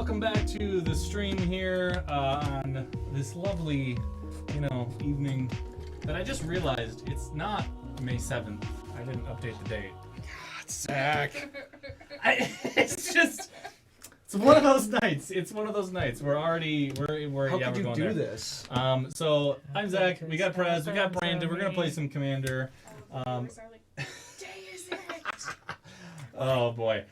welcome back to the stream here on this lovely, evening that I just realized it's not May 7th. I didn't update the date. God, Zach. It's one of those nights. It's one of those nights. We're How could you do there. this? So I'm Zach. We got Prez. We got Brandon. We're gonna play some Commander. Oh boy.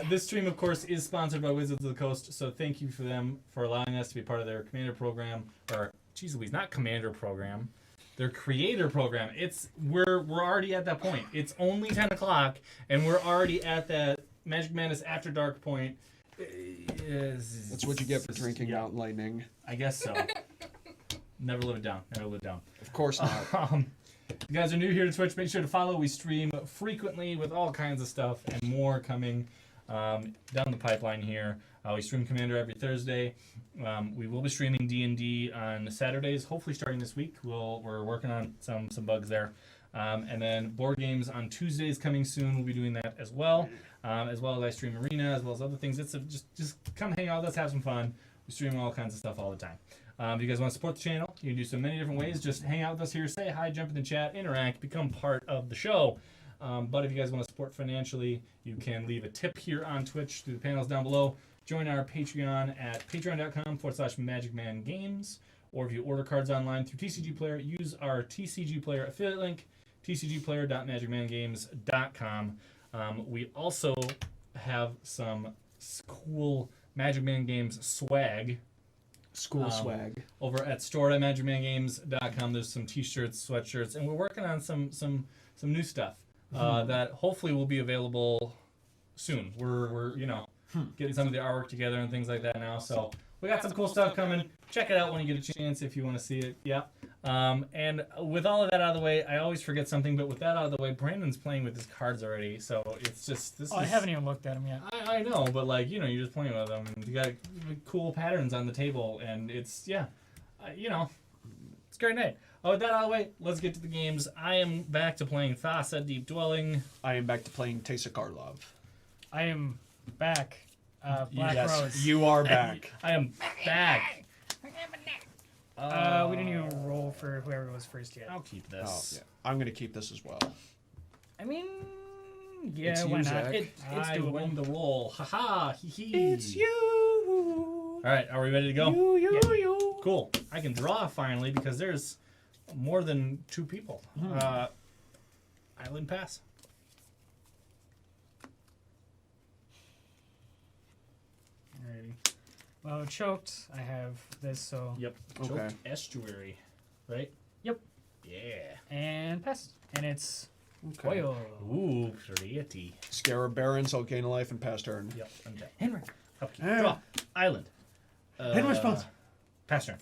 This stream, of course, is sponsored by Wizards of the Coast, so thank you for them for allowing us to be part of their Commander program, or geez Louise, not Commander program, their Creator program. We're already at that point. It's only 10 o'clock, and we're already at that Magic Madness After Dark point. That's what you get for drinking Mountain Lightning. I guess so. Never live it down. Never live it down. Of course not. If you guys are new here to Twitch, make sure to follow. We stream frequently with all kinds of stuff and more coming down the pipeline here. We stream Commander every Thursday. We will be streaming D&D on Saturdays, hopefully starting this week. We're working on some bugs there. And then board games on Tuesdays coming soon. We'll be doing that as well as I stream Arena, as well as other things. It's just come hang out. Let's have some fun. We stream all kinds of stuff all the time. If you guys want to support the channel, you can do so many different ways. Just hang out with us here, say hi, jump in the chat, interact, become part of the show. But if you guys want to support financially, you can leave a tip here on Twitch through the panels down below. Join our Patreon at patreon.com/magicmangames. Or if you order cards online through TCG Player, use our TCG Player affiliate link, tcgplayer.magicmangames.com. We also have some cool Magic Man Games swag. Swag. Over at store.magicmangames.com. There's some t-shirts, sweatshirts, and we're working on some new stuff that hopefully will be available soon. We're getting some of the artwork together and things like that now. So we got some cool stuff coming. Check it out when you get a chance if you want to see it. Yeah. And with all of that out of the way, I always forget something, but with that out of the way, Brandon's playing with his cards already. So it's just this. I haven't even looked at them yet. I know, but you're just playing with them. And you got cool patterns on the table, and it's it's a great night. With that out of the way, let's get to the games. I am back to playing Thassa Deep Dwelling. I am back to playing Teysa Karlov. I am back. Black Rose. You are back. I am back. We didn't even roll for whoever was first yet. I'll keep this. Oh, yeah. I'm going to keep this as well. I mean, yeah, It's why you, not? Zach. It's I doable. win the roll. Ha-ha. Hee-hee. It's you. All right, are we ready to go? You. Cool. I can draw finally because there's more than 2 people. Island pass. Alrighty. Well, choked. I have this, so. Yep. Okay. Choked estuary, right? Yep. Yeah. And pass. And it's Okay. foil. Ooh, pretty. Scarab Barons, I'll gain a life and pass turn. Yep. Okay. Henry. Upkeep. Draw. Island. Henry response. Pass turn.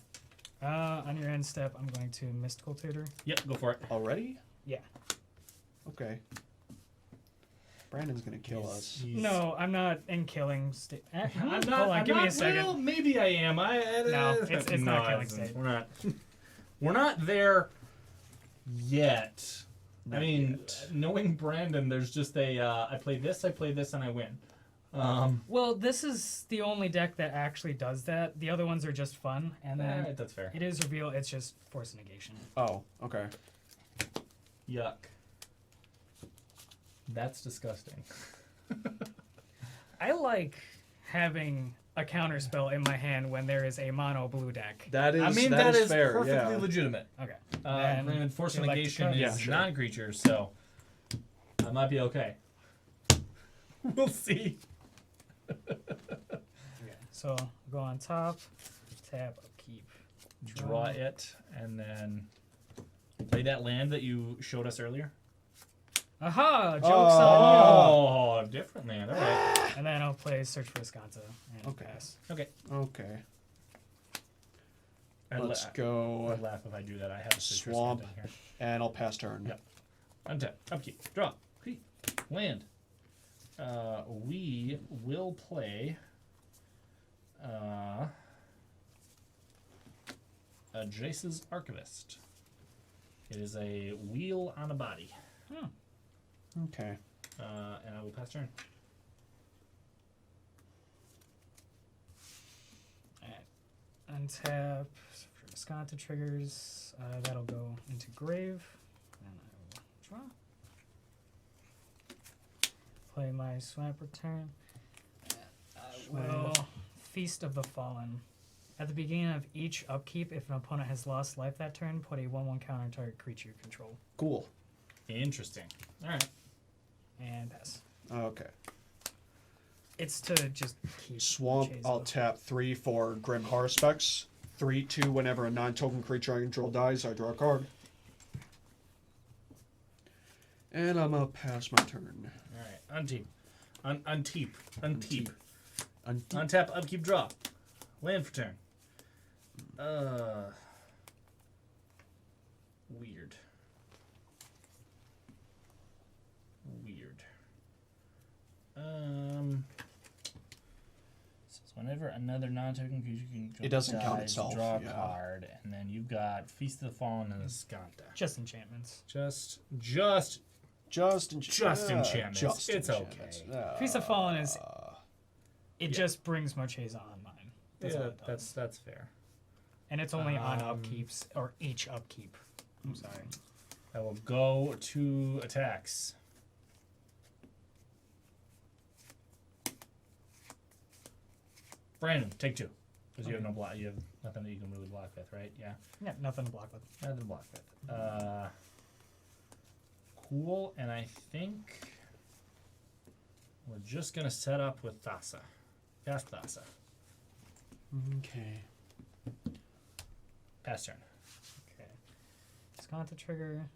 On your end step, I'm going to Mystical Tutor. Yep. Go for it. Already? Yeah. Okay. Brandon's going to kill us. No, I'm not in killing state. I'm Hold not. on, give me a second. Well, maybe I am. No, it's not killing state. We're not. We're not there yet. Not I mean, yet. knowing Brandon, there's just a. I play this, and I win. Well, this is the only deck that actually does that. The other ones are just fun, and then That's fair. it is reveal. It's just force negation. Oh, okay. Yuck. That's disgusting. I like having a counter spell in my hand when there is a mono blue deck. That is, I mean, that is fair. perfectly Yeah. legitimate. Okay. Granted, force you like to negation cut? is Yeah, sure. non-creature, so that might be okay. We'll see. Okay. So go on top, tap, upkeep, Draw it, and then play that land that you showed us earlier. Aha! Joke's Oh, different land. All right. on you. And then I'll play Search for Escanta and Okay. pass. Okay. Okay. Let's I'd go. laugh if I do that. I have a citrus Swamp. in here. And I'll pass turn. Yep. Untap. Upkeep. Draw. Creep. Land. We will play Jace's Archivist. It is a wheel on a body. Okay. And I will pass turn. untap for Visconti triggers. That'll go into grave. And I will draw. Play my Swamper turn. I will Feast of the Fallen. At the beginning of each upkeep, if an opponent has lost life that turn, put a 1/1 counter on target creature you control. Cool. Interesting. All right. And pass. Okay. It's to just keep Swamp, Marchesa. I'll tap 3 for Grim Haruspex. 3/2 whenever a non-token creature I control dies, I draw a card. And I'm gonna pass my turn. All right. Unteep. Unteep. Unteep. Untap, upkeep, draw. Land for turn. Weird. Says whenever another non-token creature can It doesn't count dies, itself, draw a yeah. card, and then you've got Feast of the Fallen and Visconti. Just enchantments. Just enchantments. enchantments. Just It's enchantments. okay. Feast of Fallen is. It just brings Marchesa online. That's all Yeah, it does. that's fair. And it's only on upkeeps, or each upkeep. I'm sorry. I will go to attacks. Brandon, take 2. Because you have no block. You have nothing that you can really block with, right? Yeah. Yeah, nothing to block with. Nothing to block with. Cool. And I think we're just gonna set up with Thassa. Cast Thassa. Okay. Pass turn. Okay. Visconti trigger.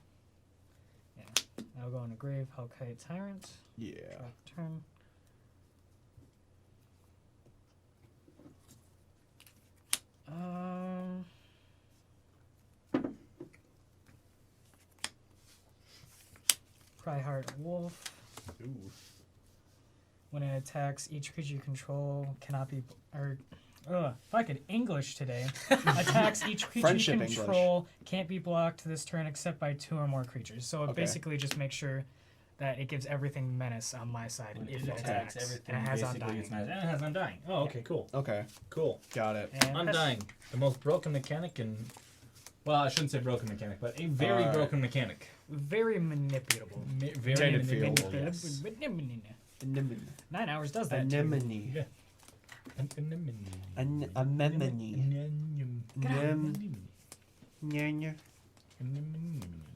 Yeah. I'll go into grave, Hellkite Tyrant. Yeah. Drop turn. Cryheart Wolf. Ooh. When it attacks, each creature you control cannot be. If I could English today. Attacks each creature Friendship you control can't be blocked this turn except by 2 or more creatures. So it Okay. basically just makes sure that it gives everything menace on my side if it attacks. everything And it has basically Undying. gets nice. And it has Undying. Oh, okay, cool. Okay. Cool. Got it. And Undying. The most broken mechanic in. Well, I shouldn't say broken mechanic, but a very broken mechanic. Very manipulable. Very Dated manipulable, field. yes. 9 hours does that. Anemone. Yeah. Anemone.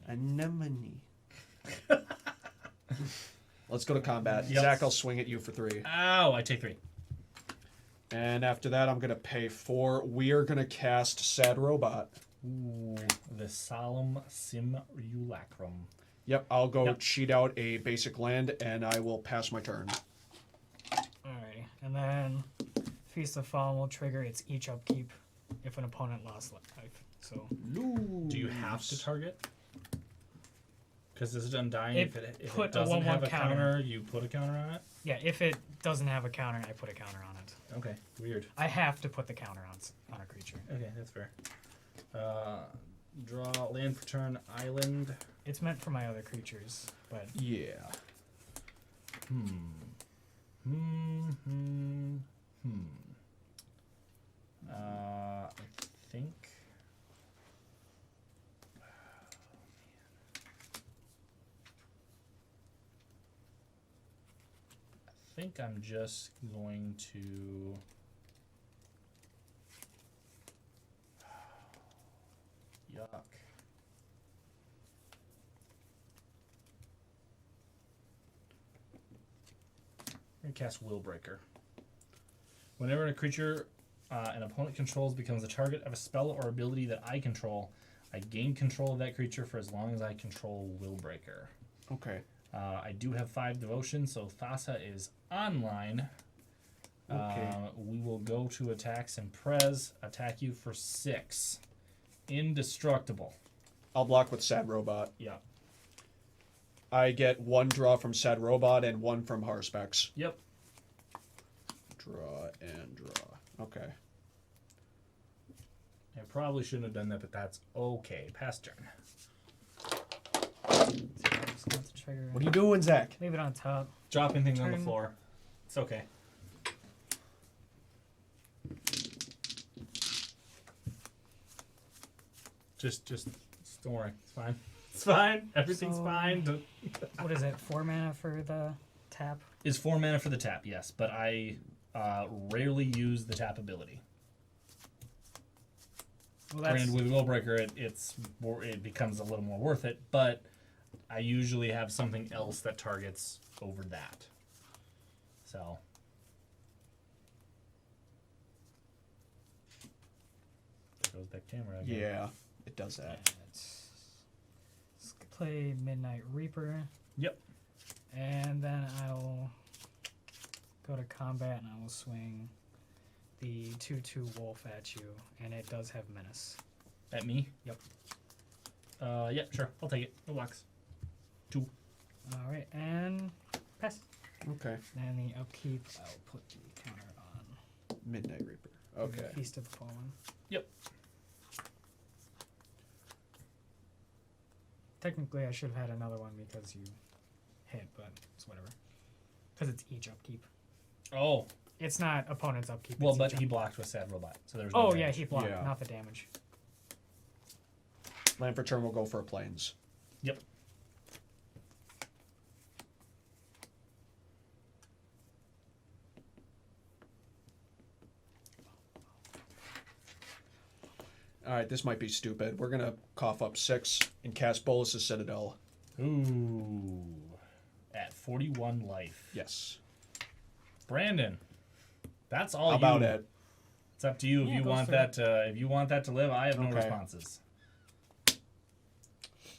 Anemone. Let's go to combat. Yep. Zach, I'll swing at you for 3. Ow, I take 3. And after that, I'm going to pay 4. We are going to cast Sad Robot. Ooh, the Solemn Simulacrum. Yep, I'll go Yep. cheat out a basic land, and I will pass my turn. Alrighty. And then Feast of Fallen will trigger its each upkeep if an opponent lost life. So Do you have to target? Because this is Undying. It If put a it doesn't 1/1 have a counter. counter, you put a counter on it? yeah, if it doesn't have a counter, I put a counter on it. Okay, weird. I have to put the counter on a creature. Okay, that's fair. Draw land for turn, island. It's meant for my other creatures, but Yeah. I think. I think I'm just going to. Yuck. I'm going to cast Willbreaker. Whenever a creature an opponent controls becomes the target of a spell or ability that I control, I gain control of that creature for as long as I control Willbreaker. Okay. I do have 5 devotion, so Thassa is online. Okay. We will go to attacks and Prez attack you for 6. Indestructible. I'll block with Sad Robot. Yeah. I get 1 draw from Sad Robot and 1 from Harspex. Yep. Draw and draw. Okay. I probably shouldn't have done that, but that's okay. Pass turn. Visconti trigger. What are you doing, Zach? Leave it on top. Dropping things on the Turn. floor. It's okay. Just don't worry. It's fine. It's fine. Everything's So- fine. What is it? 4 mana for the tap? Is 4 mana for the tap, yes, but I rarely use the tap ability. Well, that's Granted, with Willbreaker, it becomes a little more worth it, but I usually have something else that targets over that. So. There goes back camera again. Yeah, it does that. let's play Midnight Reaper. Yep. And then I'll go to combat and I will swing the 2/2 wolf at you, and it does have menace. At me? Yep. Yeah, sure. I'll take it. No blocks. 2. Alright, and pass. Okay. And the upkeep, I'll put the counter on. Midnight Reaper. the Okay. Feast of the Fallen. Yep. Technically, I should have had another one because you hit, but it's whatever. Because it's each upkeep. Oh. It's not opponent's upkeep. Well, it's but each he upkeep. blocked with Sad Robot, so there's Oh, no yeah, damage. he blocked, Yeah. not the damage. Land for turn will go for planes. Yep. Alright, this might be stupid. We're gonna cough up 6 and cast Bolus's Citadel. Ooh. At 41 life. Yes. Brandon. That's all How about you. it? It's up to you. Yeah, If you go want for that if you want that to live, I have no Okay. responses.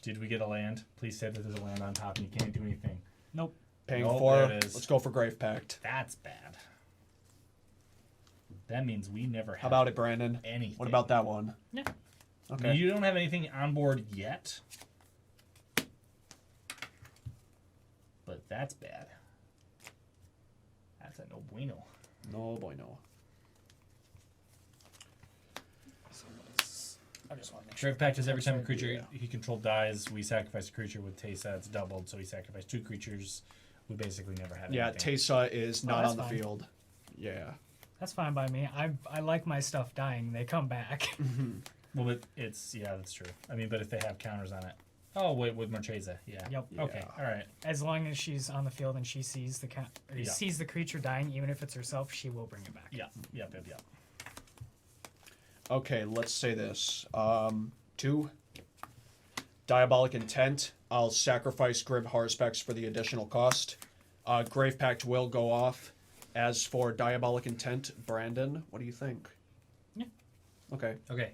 Did we get a land? Please say that there's a land on top and you can't do anything. Nope. Paying Nope, 4. there it is. Let's go for Grave Pact. That's bad. That means we never have How about it, Brandon? anything. What about that one? Yeah. Okay. You don't have anything on board yet. But that's bad. That's a no bueno. No boy, no. I just want to make sure. Grave Pact is every time a Sorry, creature yeah. he controlled dies, we sacrifice a creature with Teysa. It's doubled, so we sacrifice 2 creatures. We basically never have Yeah, anything. Teysa is not that's on the fine. field. Yeah. That's fine by me. I like my stuff dying. They come back. Well, but it's yeah, that's true. I mean, but if they have counters on it. Oh wait, with Marchesa, yeah. Yep. Okay, Yeah. all right. As long as she's on the field and she sees the Yeah. sees the creature dying, even if it's herself, she will bring it back. Yeah, yep. Okay, let's say this. 2. Diabolic Intent. I'll sacrifice Grim Harspecs for the additional cost. Grave Pact will go off. As for Diabolic Intent, Brandon, what do you think? Yeah. Okay. Okay,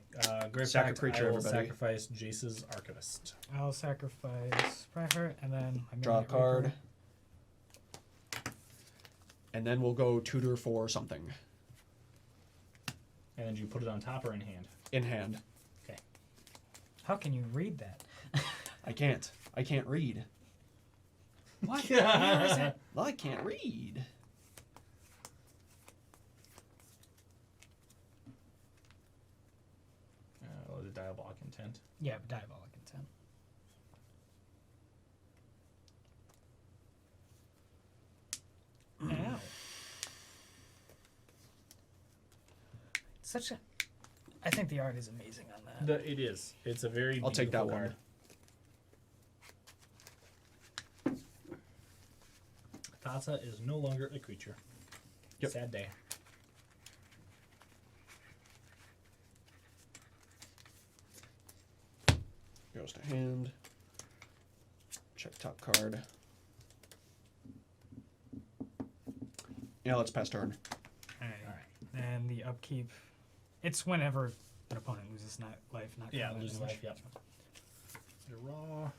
Grave Sack a Pact, creature, I will everybody. sacrifice Jace's Archivist. I'll sacrifice Pryhurt and then I Draw a Midnight card. Reaper. And then we'll go tutor for something. And you put it on top or in hand? In hand. Okay. How can you read that? I can't. I can't read. What? Where is it? Well, I can't read. The Diabolic Intent. Yeah, Diabolic Intent. Ow. Such a. I think the art is amazing on that. It is. It's a very I'll take that beautiful one. card. Thassa is no longer a creature. Yep. Sad day. Goes to hand. Check top card. Yeah, let's pass turn. Alright. And the upkeep. It's whenever an opponent loses life, not Yeah, combat loses damage. life, yep. You're raw.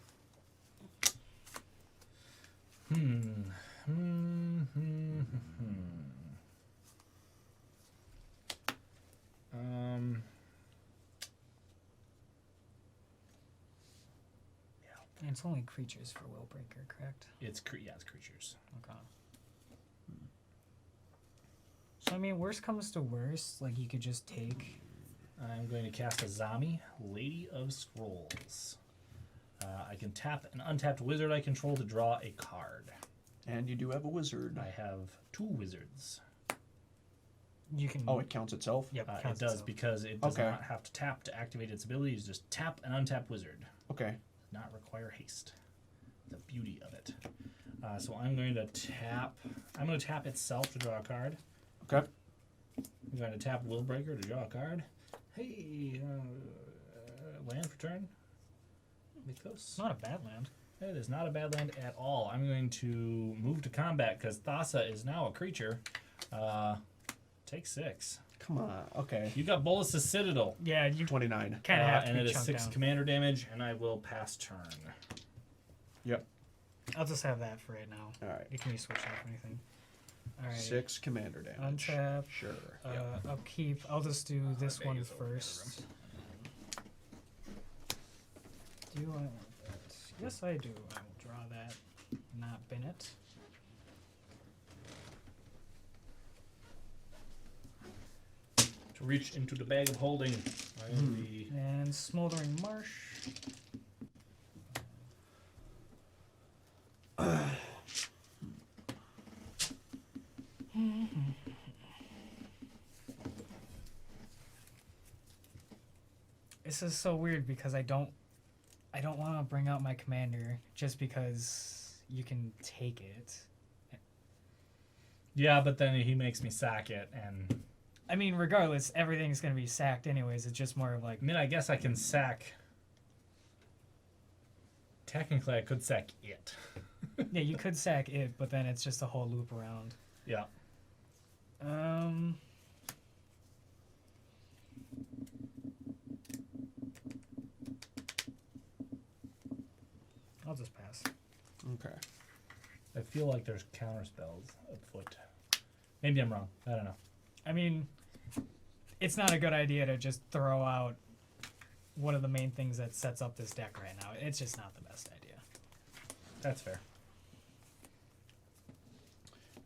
And it's only creatures for Willbreaker, correct? It's creatures. Okay. So I mean, worst comes to worst, like you could just take. I'm going to cast a Zami, Lady of Scrolls. I can tap an untapped wizard I control to draw a card. And you do have a wizard. I have 2 wizards. You can. Oh, it counts itself? Yep, It counts does itself. because it does Okay. not have to tap to activate its abilities. Just tap an untapped wizard. Okay. Does not require haste. The beauty of it. So I'm going to tap. I'm going to tap itself to draw a card. Okay. I'm going to tap Willbreaker to draw a card. Hey, land for turn. Mythos. It's not a bad land. It is not a bad land at all. I'm going to move to combat because Thassa is now a creature. Take 6. Come on. Okay. You got Bolus's Citadel. Yeah, you 29. kind of have to and be it is chunked 6 down. commander damage, and I will pass turn. Yep. I'll just have that for right now. All right. You can be switched off anything. All right. 6 commander damage. Untap. Sure. Yep. Upkeep. I'll just do this one Vegas over there, first. Do I want that? Yes, I do. I will draw that. Not bin it. To reach into the bag of holding. I will be And Smoldering Marsh. This is so weird because I don't want to bring out my commander just because you can take it. Yeah, but then he makes me sack it, and I mean, regardless, everything's gonna be sacked anyways. It's just more of like I mean, I guess I can sack. Technically, I could sack it. yeah, you could sack it, but then it's just a whole loop around. Yeah. I'll just pass. Okay. I feel like there's counter spells afoot. Maybe I'm wrong. I don't know. I mean, it's not a good idea to just throw out one of the main things that sets up this deck right now. It's just not the best idea. That's fair.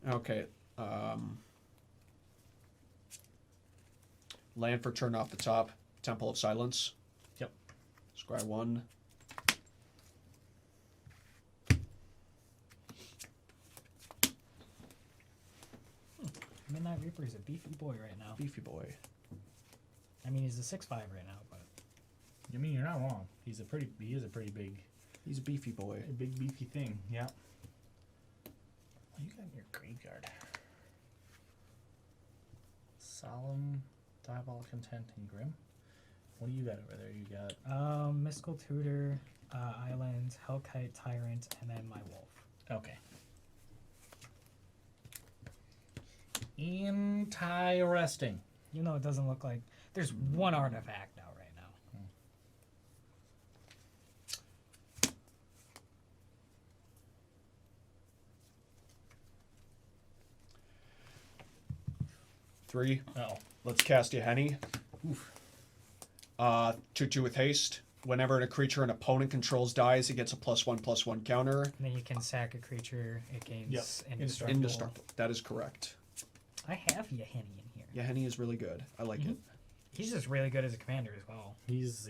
Okay. Land for turn off the top. Temple of Silence. Yep. Scry 1. Midnight Reaper is a beefy boy right now. Beefy boy. I mean, he's a 6'5" right now, but I mean, you're not wrong. He is a pretty big, He's a beefy boy. beefy thing. Yeah. What you got in your graveyard? Solemn, Diabolic Intent, and Grim. What do you got over there? You got Mystical Tutor, Island, Hellkite Tyrant, and then my wolf. okay. Interesting. Even though it doesn't look like there's one artifact out right now. 3. Oh, Let's cast you, Henny. oof. 2/2 with haste. Whenever a creature an opponent controls dies, it gets a +1/+1 counter. And then you can sack a creature. It gains Yep. indestructible. Indestructible. That is correct. I have Yahenni in here. Yeah, Henny is really good. I like it. He's just really good as a commander as well. He's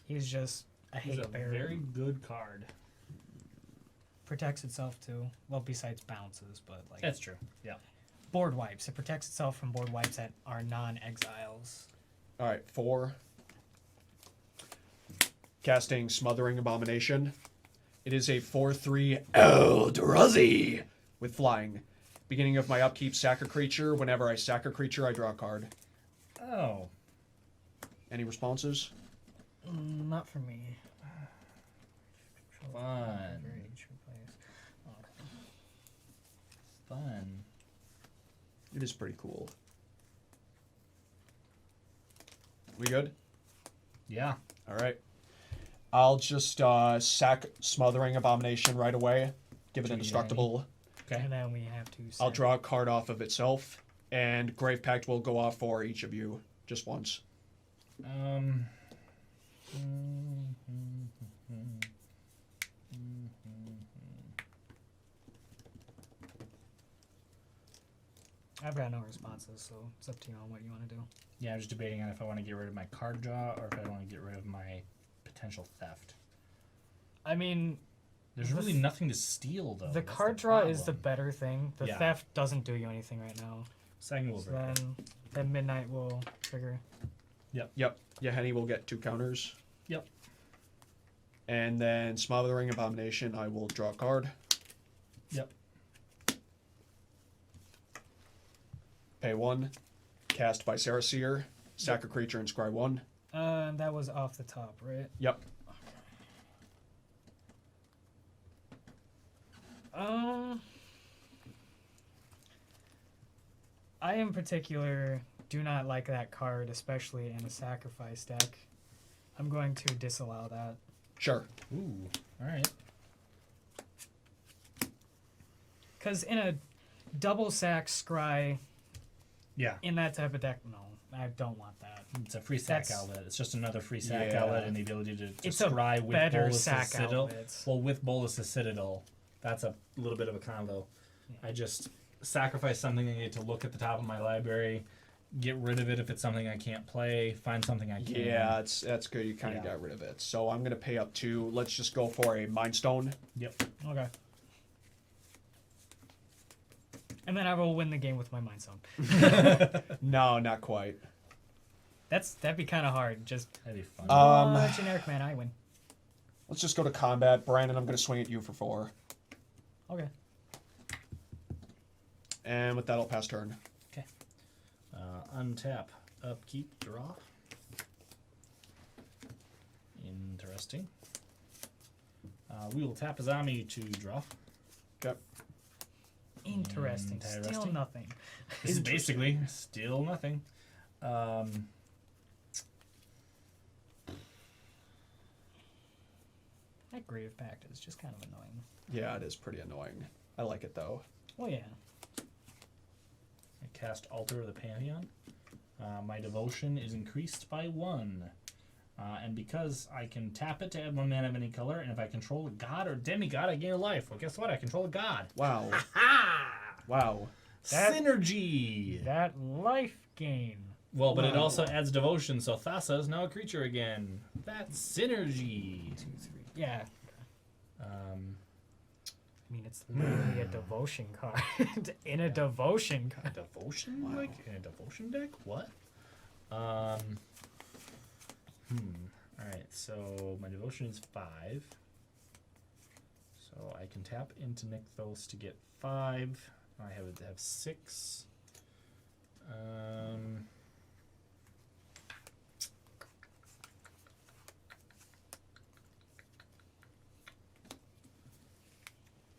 He's just a he's hate a bearer. very good card. Protects itself too. Well, besides bounces, but like That's true. Yeah. board wipes. It protects itself from board wipes that are non-exiles. All right, 4. Casting Smothering Abomination. It is a 4/3 Eldrazi with flying. Beginning of my upkeep, sack a creature. Whenever I sack a creature, I draw a card. Oh. Any responses? Not for me. Fun. Each replace. Fun. It is pretty cool. We good? Yeah. All right. I'll just sack Smothering Abomination right away. Give it To indestructible. Okay. And then we have to. I'll sack- draw a card off of itself, and Grave Pact will go off for each of you just once. I've got no responses, so it's up to you on what you want to do. Yeah, I'm just debating on if I want to get rid of my card draw or if I want to get rid of my potential theft. I mean, There's The really th- nothing to steal though. the That's card draw is the problem. better thing. The Yeah. theft doesn't do you anything right now. Second will So break. then midnight will trigger. Yep. Yahenni will get 2 counters. Yep. And then Smothering Abomination, I will draw a card. Yep. Pay 1. Cast by Seer. Sack a creature and scry 1. That was off the top, right? Yep. I in particular do not like that card, especially in a sacrifice deck. I'm going to disallow that. Sure. Ooh. All right. Because in a double sack scry, Yeah. in that type of deck, no, I don't want that. It's a free sack That's- outlet. It's just another free sack Yeah. outlet and the ability to It's a scry with better Bolus's sack Citadel. outlet. Well, with Bolus's Citadel, that's a little bit of a combo. I just sacrifice something and get to look at the top of my library, get rid of it if it's something I can't play, find something I can. Yeah, that's good. You kind of Yeah. got rid of it. So I'm going to pay up 2. Let's just go for a Mind Stone. Yep. Okay. And then I will win the game with my Mind Stone. No, not quite. That'd be kind of hard. Just That'd be fun. generic man, I win. Let's just go to combat. Brandon, I'm going to swing at you for 4. Okay. And with that, I'll pass turn. Untap, upkeep, draw. Interesting. We will tap Azami to draw. Okay. Interesting. Still Interesting. nothing. This is basically still nothing. That Grave Pact is just kind of annoying. Yeah, it is pretty annoying. I like it, though. Well, yeah. I cast Altar of the Pantheon. My devotion is increased by 1. And because I can tap it to add 1 mana of any color, and if I control a god or demigod, I gain a life. Well, guess what? I control a god. Wow. Wow. Synergy! That life gain. Well, but it Wow. also adds devotion, so Thassa is now a creature again. That's synergy. 2, 3. Yeah. Um, I mean, it's literally a devotion card in a devotion a card. devotion? Wow. Like in a devotion deck? What? Alright, so my devotion is 5. So I can tap into Nykthos to get 5. I have 6.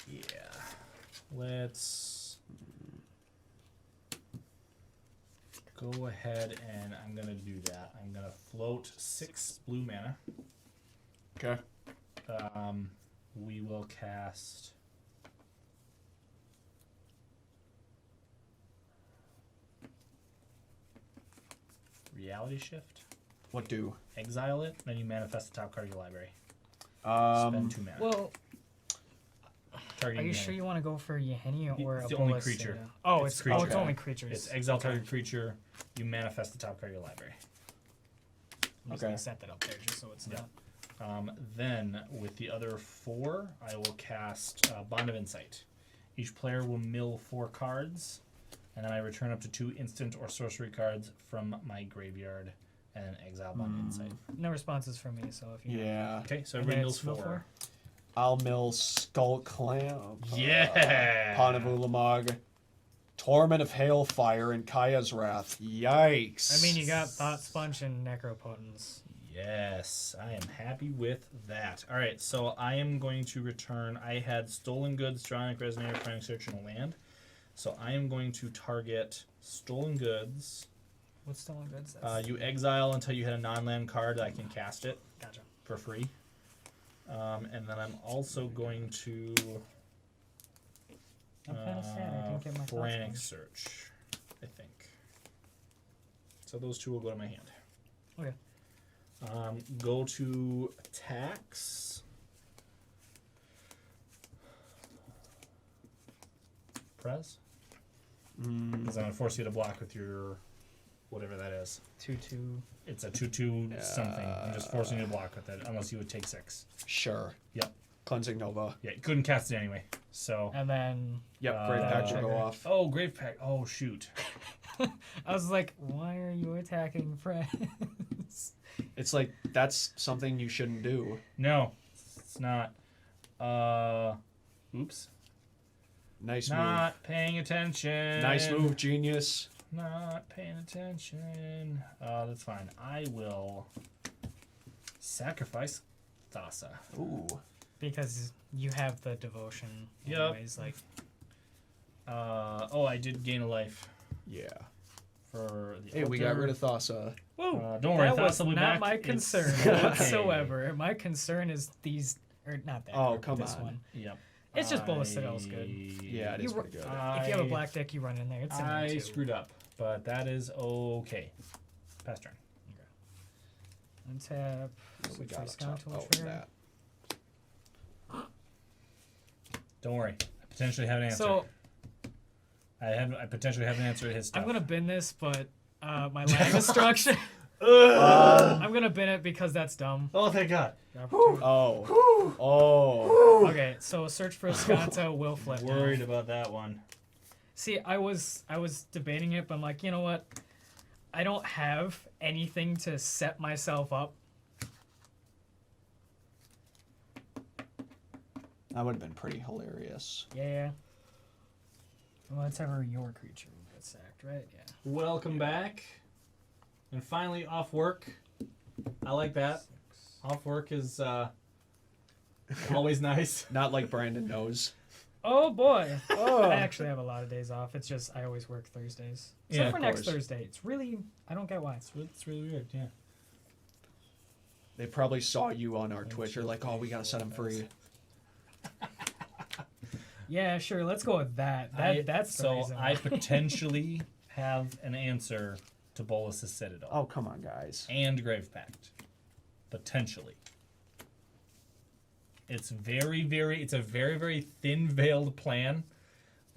Yeah. Let's go ahead and I'm gonna do that. I'm gonna float 6 blue mana. Okay. We will cast Reality Shift. What do? Exile it, then you manifest the top card of your library. Um, Spend 2 mana. Well, Targeting are you Yahenni. sure you want to go for Yahenni or It's a the only Bolas creature. Citadel? Oh, It's it's creature. it's only creatures. It's exile target creature. You manifest the top card of your library. I'm just Okay. gonna set that up there just so it's Yeah. not. Then with the other 4, I will cast Bond of Insight. Each player will mill 4 cards, and then I return up to 2 instant or sorcery cards from my graveyard and then exile Bond of Insight. No responses from me, so if you yeah. Okay, so And everybody then mills it's mill 4. I'll mill Skull Clam. Yeah. Panavulamog. Torment of Hailfire and Kaya's Wrath. Yikes. I mean, you got Thought Sponge and Necropotence. Yes, I am happy with that. All right, so I am going to return. I had Stolen Goods, Dronic Resonator, Prime Search, and a land. So I am going to target Stolen Goods. What's Stolen Goods? That's, You exile until you hit a non-land card. I can cast it gotcha. for free. And then I'm also going to I'm kind of sad I didn't get my Thought Frantic Sponge. Search, I think. So those 2 will go to my hand. Okay. Go to tax. Prez? Because I'm going to force you to block with your whatever that is. 2/2. It's a 2/2 something. I'm just forcing you to block with it, unless you would take 6. Sure. Yep. Cleansing Nova. Yeah, you couldn't cast it anyway. So. And then Yep, Grave Pact will go Trigger. off. Oh, Grave Pact. Oh, shoot. I was like, why are you attacking friends? It's like, that's something you shouldn't do. No, it's not. Oops. Nice move. Not paying attention. Nice move, genius. Not paying attention. That's fine. I will sacrifice Thassa. Ooh. Because you have the devotion. Yep. Anyways, like, I did gain a life Yeah. for the Hey, we got rid of Thassa. whoa, don't worry, that was Thassa will be not back. my It's concern okay. whatsoever. My concern is these, or not that. Oh, card, come this on. One. Yep. It's just Bola Citadel's good. Yeah, it is pretty good. If you have a black deck, you run in there. It's in there I too. screwed up, but that is okay. Pass turn. Untap. What we Switch got face up top? counter, Oh, trigger. that. Don't worry. I potentially have an answer. So I potentially have an answer to his stuff. I'm gonna bin this, but my land destruction. I'm gonna bin it because that's dumb. Oh, thank God. Oh. Oh. Okay, so search for Escanta will flip. now. Worried about that one. See, I was debating it, but I'm like, you know what? I don't have anything to set myself up. That would have been pretty hilarious. Yeah. Well, that's ever your creature will get sacked, right? Yeah. Welcome back. And finally off work. I like that. Off work is always nice. Not like Brandon knows. Oh boy. I actually have a lot of days off. It's just I always work Thursdays. Except Yeah, for of next course. Thursday. It's really I don't get why. It's really weird, yeah. They probably saw you on our Twitch. They're like, oh, we gotta set him free. Yeah, sure. Let's go with that. That's the so reason. I potentially have an answer to Bolas's Citadel Oh, come on, guys. and Grave Pact. Potentially. It's very, very thin veiled plan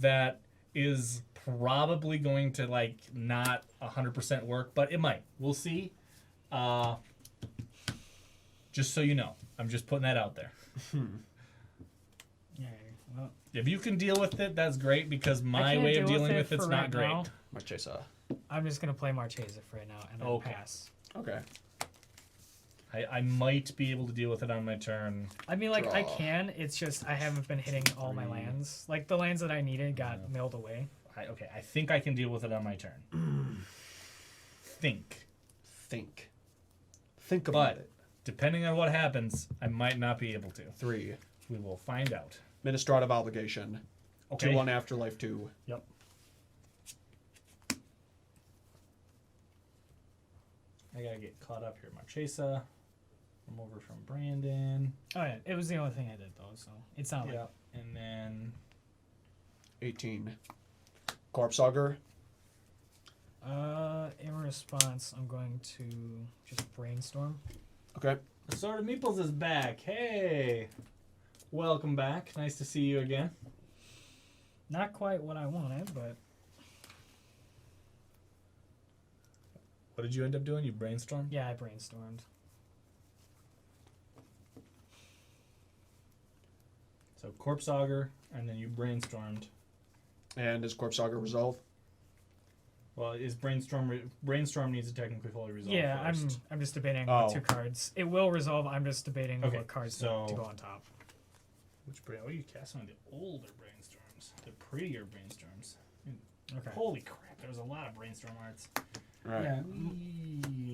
that is probably going to like not 100% work, but it might. We'll see. Just so you know, I'm just putting that out there. Yeah, well, If you can deal with it, that's great because my can't way of deal dealing with with it it's for not right great. now. Marchesa. I'm just gonna play Marchesa for right now and then Okay. pass. Okay. I might be able to deal with it on my turn. I mean, like I Draw. can. It's just I haven't been hitting all my lands. Like the lands that I needed got milled away. I think I can deal with it on my turn. Think. Think about But it. depending on what happens, I might not be able to. 3. We will find out. Ministrative Obligation. Okay. 2 on Afterlife 2. Yep. I gotta get caught up here. Marchesa. I'm over from Brandon. Oh yeah, it was the only thing I did though, so it's not like Yep. And then 18. Corpse Augur. in response, I'm going to just brainstorm. Okay. Assorted Meeples is back. Hey. Welcome back. Nice to see you again. Not quite what I wanted, but What did you end up doing? You brainstormed? yeah, I brainstormed. So Corpse Augur, and then you brainstormed. And is Corpse Augur resolve? Well, is brainstorm needs to technically fully resolve Yeah, first. I'm just debating Oh. what 2 cards. It will resolve. I'm just debating Okay, what cards so- to go on top. Which brain? Oh, you cast on the older brainstorms, the prettier brainstorms. Okay. Holy crap! There was a lot of brainstorm arts. Right. Yeah.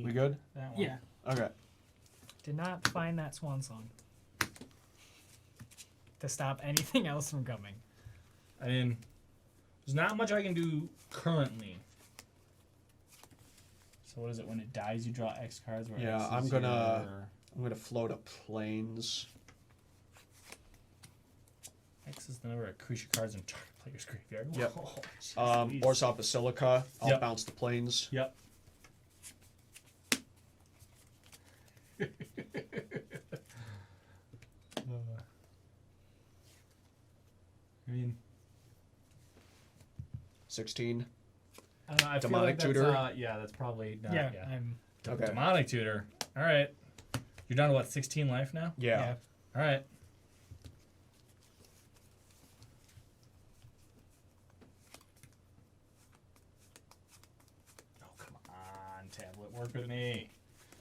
We good? That one. Yeah. Okay. Did not find that swan song to stop anything else from coming. I mean, there's not much I can do currently. So what is it? When it dies, you draw X cards. Where Yeah, X is I'm gonna float a Plains. X is the number of creature cards in target player's graveyard. Yep. Whoa, jeez. Orzhov Basilica. I'll Yep. bounce the Plains. Yep. I mean, 16. I don't know. I feel Demonic like that's, Tutor? yeah, that's probably not. Yeah, Yeah. I'm. Okay. Demonic Tutor. All right. You're down to what? 16 life now. Yeah. All right. work with an A.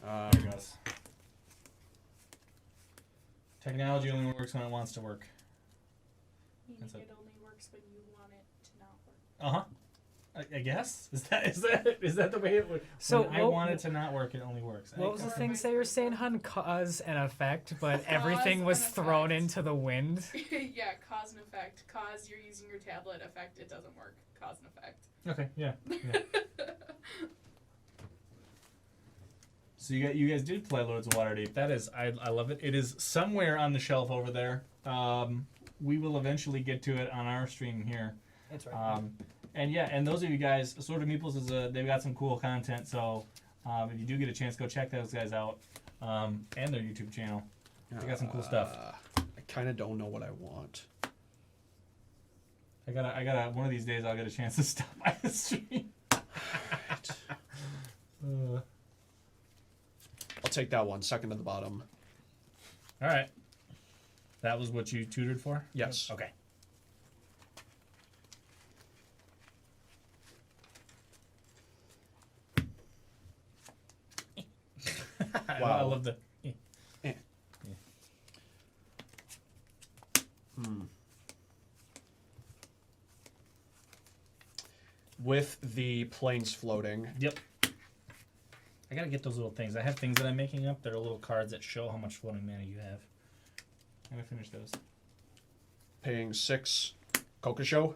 Um, There it goes. Technology only works when it wants to work. Meaning That's it only works when you want it to not work. I guess is that the way it would? So When I want it to not work, it only works. What was the Or things vice they were versa. saying, hun? Cause and effect, but Cause everything was and thrown effect. into the wind. Yeah, cause and effect. Cause you're using your tablet. Effect it doesn't work. Cause and effect. Okay, yeah. So you guys did play loads of Waterdeep. That is, I love it. It is somewhere on the shelf over there. We will eventually get to it on our stream here. That's right. And yeah, and those of you guys, Sword of Meeples is they've got some cool content. So if you do get a chance, go check those guys out and their YouTube channel. They got some cool stuff. I kind of don't know what I want. I gotta. One of these days, I'll get a chance to stop by the stream. I'll take that one, second to the bottom. All right. That was what you tutored for? Yes. Okay. I Wow. love the. With the planes floating, Yep. I gotta get those little things. I have things that I'm making up that are little cards that show how much floating mana you have. I'm gonna finish those. paying 6 Kokosho.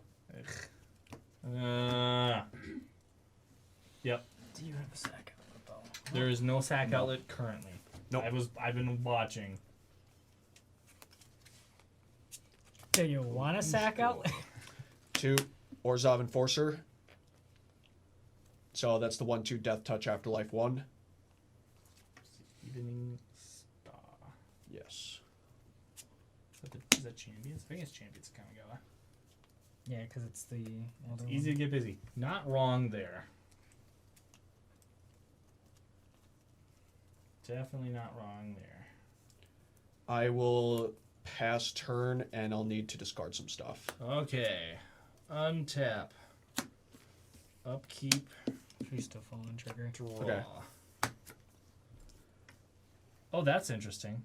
Yep. Do you have a sack outlet though? There is no sack outlet currently. Nope. I've been watching. Do you want a sack outlet? 2 Orzhov Enforcer. So that's the 1/2 Death Touch Afterlife 1. Evening Star. Yes. Is that Champions? I think it's Champions Kamigawa. Yeah, because it's the older It's easy to get busy. Not wrong there. Definitely not wrong there. I will pass turn and I'll need to discard some stuff. Okay. Untap. Upkeep. Feast of Fallen Trigger. Draw. Okay. Oh, that's interesting.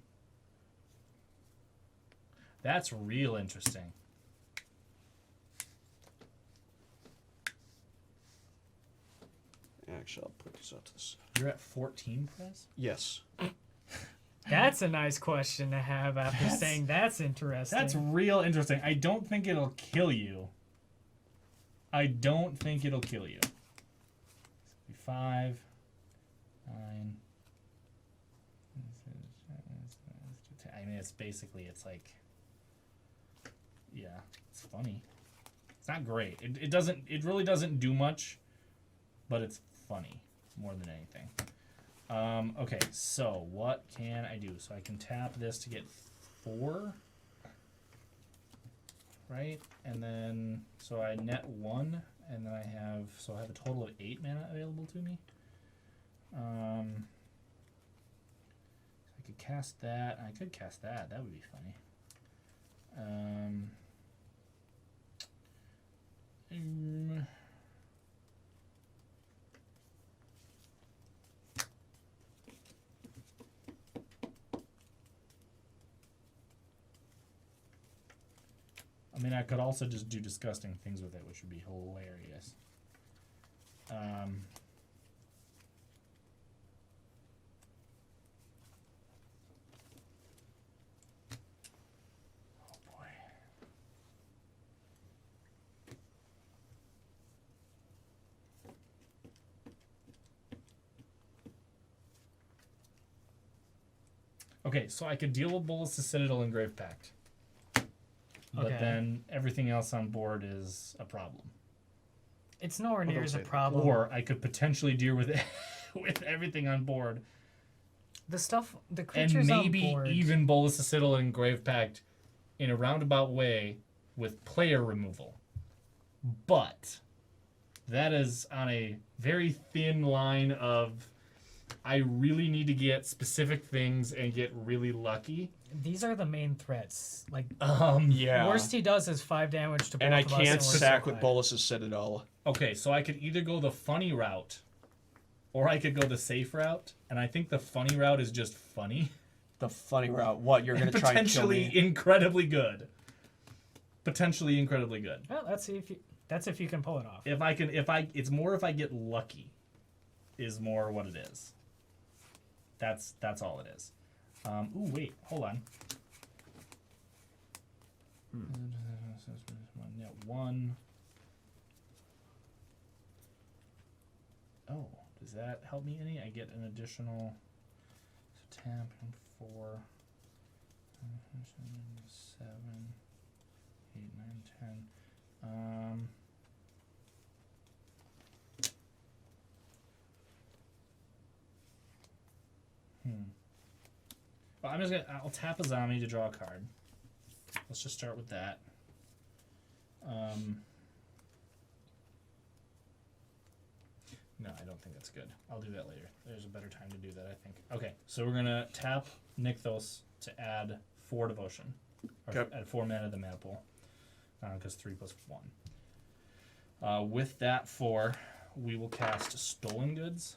That's real interesting. Actually, I'll put these out to this. You're at 14, Prez? Yes. That's a nice question to have after That's- saying that's interesting. That's real interesting. I don't think it'll kill you. I don't think it'll kill you. 5, 9. I mean, it's basically, it's like, yeah, it's funny. It's not great. It really doesn't do much, but it's funny more than anything. Okay, so what can I do? So I can tap this to get 4, right? And then, so I net 1, and then I have a total of 8 mana available to me. I could cast that. I could cast that. That would be funny. I mean, I could also just do disgusting things with it, which would be hilarious. Oh boy. Okay, so I could deal with Bolas the Citadel and Grave Pact. But Okay. then everything else on board is a problem. It's nowhere near don't as a say that. problem. Or I could potentially deal with it with everything on board. The stuff, the And creatures maybe on board. even Bolas the Citadel and Grave Pact in a roundabout way with player removal. But that is on a very thin line of I really need to get specific things and get really lucky. These are the main threats. Like, Yeah. worst he does is 5 damage to both And I of us, can't we're sack still with fine. Bolas' Citadel. Okay, so I could either go the funny route or I could go the safe route, and I think the funny route is just funny. The funny route. What, you're going to try and kill Potentially me? incredibly good. Potentially incredibly good. Well, let's see if you can pull it off. It's more if I get lucky, is more what it is. That's all it is. Ooh, wait, hold on. Yeah, 1. Oh, does that help me any? I get an additional tap and 4, 7, 8, 9, 10. Well, I'll tap a zombie to draw a card. Let's just start with that. No, I don't think that's good. I'll do that later. There's a better time to do that, I think. Okay, so we're gonna tap Nykthos to add 4 devotion. Or Okay. add 4 mana to the mana pool. Because 3 + 1. With that 4, we will cast Stolen Goods,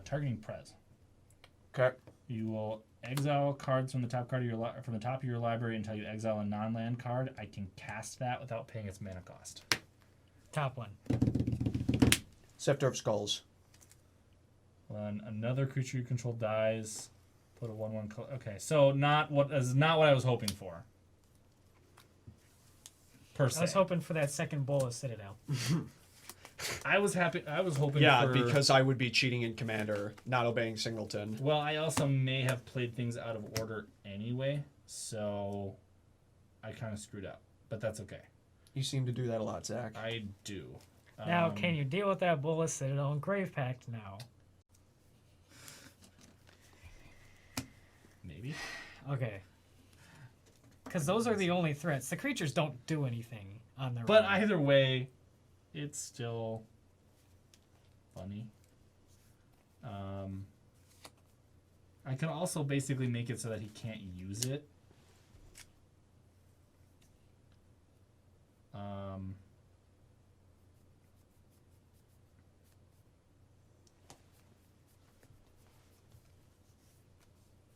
targeting Prez. Okay. You will exile cards from the top card of from the top of your library until you exile a non-land card. I can cast that without paying its mana cost. Top one. Scepter of Skulls. When another creature you control dies, put a 1/1 okay, so not what I was hoping for. Per se. I was hoping for that second bowl of Citadel. I was hoping Yeah, for, because I would be cheating in Commander, not obeying Singleton. well, I also may have played things out of order anyway, so I kind of screwed up. But that's okay. You seem to do that a lot, Zach. I do. Now, can you deal with that bowl of Citadel and Grave Pact now? Maybe. Okay. Because those are the only threats. The creatures don't do anything on their But own. either way, it's still funny. I can also basically make it so that he can't use it.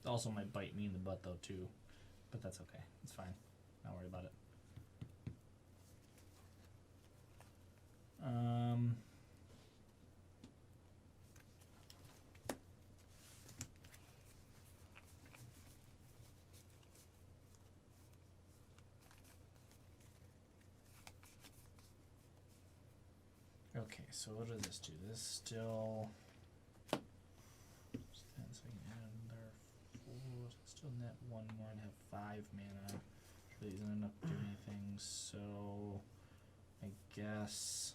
Also might bite me in the butt though too, but that's okay. It's fine. Not worry about it. Okay, so what does this do? This still stands so I can add another 4. Still net 1 more and have 5 mana. Really isn't enough to do anything, so I guess.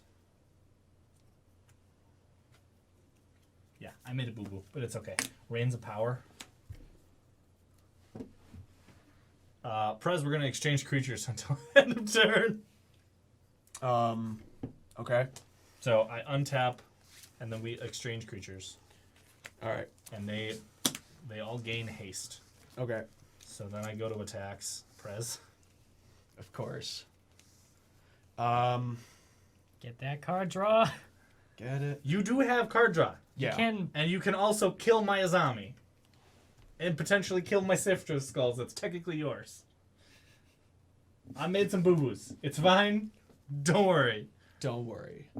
Yeah, I made a boo boo, but it's okay. Reigns of Power. Prez, we're gonna exchange creatures until end of turn. Okay. So I untap, and then we exchange creatures, All right. and they all gain haste. Okay. So then I go to attacks. Prez. Of course. Get that card draw. Get it? You do have card draw, Yeah. and you can also kill my Azami, and potentially kill my Sifter of Skulls. That's technically yours. I made some boo boos. It's fine. Don't worry. Don't worry.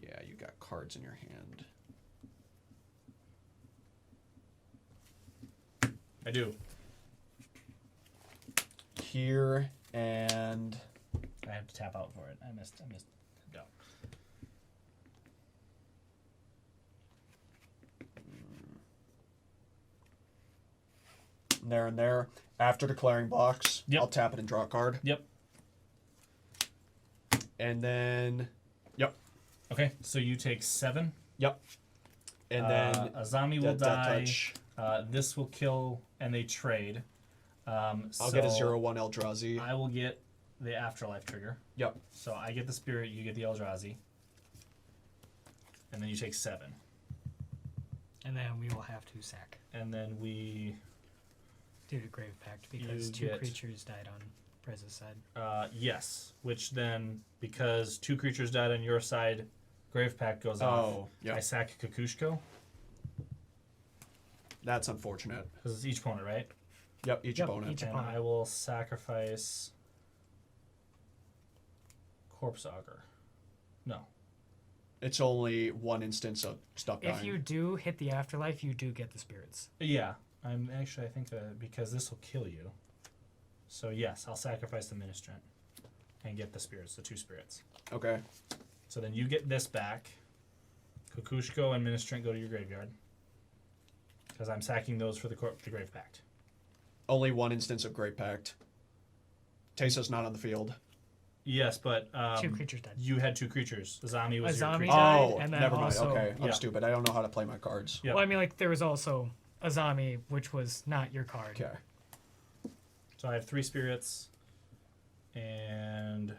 Yeah, you got cards in your hand. I do. Here and I have to tap out for it. I missed. Go. there and there. After declaring box, Yep. I'll tap it and draw a card. Yep. And then, yep, Okay. So you take 7. yep. And then Azami will that die. touch. This will kill, and they trade. I'll get a 0/1 Eldrazi. I will get the Afterlife trigger. Yep. So I get the Spirit, you get the Eldrazi. And then you take 7. And then we will have to sack And then we... due to Grave Pact because You 2 get- creatures died on Prez's side. Yes. Which then, because 2 creatures died on your side, Grave Pact goes off. Oh, yeah. I sack Kukushko. That's unfortunate. Because it's each opponent, right? Yep, each opponent. each And opponent. I will sacrifice Corpse Augur. No. It's only one instance of stuff dying. If you do hit the afterlife, you do get the spirits. Yeah. I think because this will kill you. So yes, I'll sacrifice the Ministrant and get the spirits, the 2 spirits. Okay. So then you get this back. Kukushko and Ministrant go to your graveyard. Because I'm sacking those for the Grave Pact. Only one instance of Great Pact. Teysa's not on the field. Yes, but 2 creatures dead. you had 2 creatures. Azami was Azami your creature. died, Oh, and then never mind. also- Okay, I'm Yeah. stupid. I don't know how to play my cards. Yeah. Well, I mean, like, there was also Azami, which was not your card. Okay. So I have 3 spirits. And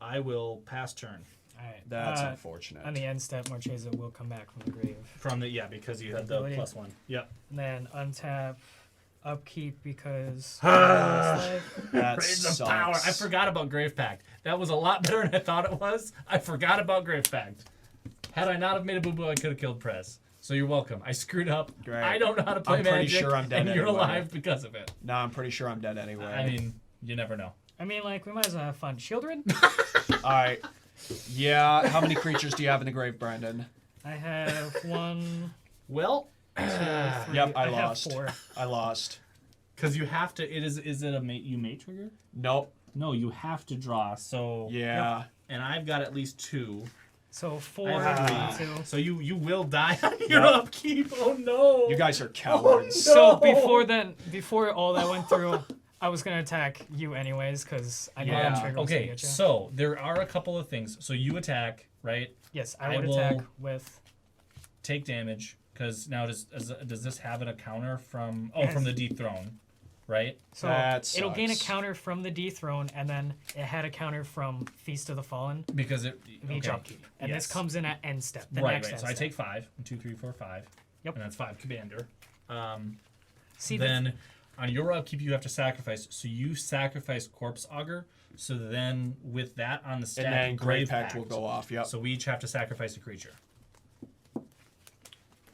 I will pass turn. Alright. That's unfortunate. On the end step, Marchesa will come back from the grave. From the because you had the Ability. +1. Yep. And then untap, upkeep because. That Praise of sucks. power. I forgot about Grave Pact. That was a lot better than I thought it was. I forgot about Grave Pact. Had I not have made a boo-boo, I could have killed Prez. So you're welcome. I screwed up. Great. I don't know how to play I'm pretty Magic, sure I'm dead and you're anyway. alive because of it. No, I'm pretty sure I'm dead anyway. I mean, you never know. I mean, like, we might as well have fun. Children? All right. Yeah. How many creatures do you have in the grave, Brandon? I have 1, Well, 2, 3. Yep, I have lost. 4. I lost. because you have to. Is it a you may trigger? Nope. No, you have to draw. So Yeah. and I've got at least 2. So 4, I have 2. So you will die on your Yep. upkeep. Oh no! You guys are cowards. So No. before all that went through, I was gonna attack you anyways because I know Yeah. that trigger was gonna Okay, get you. so there are a couple of things. So you attack, right? Yes, I I would will- attack with. Take damage because now does this have a counter from Yes. from the dethrone, right? So That it'll gain a sucks. counter from the dethrone, and then it had a counter from Feast of the Fallen Because it of each okay. upkeep. And Yes. this comes in at end step. The right, next right. end So I step. take 5. 1, 2, 3, 4, 5. Yep. And that's 5 commander. See, Then on your upkeep you have to sacrifice. So you sacrifice Corpse Augur. So then with that on the stack, And then Grave Grave Pact will go off. Yep. So we each have to sacrifice a creature.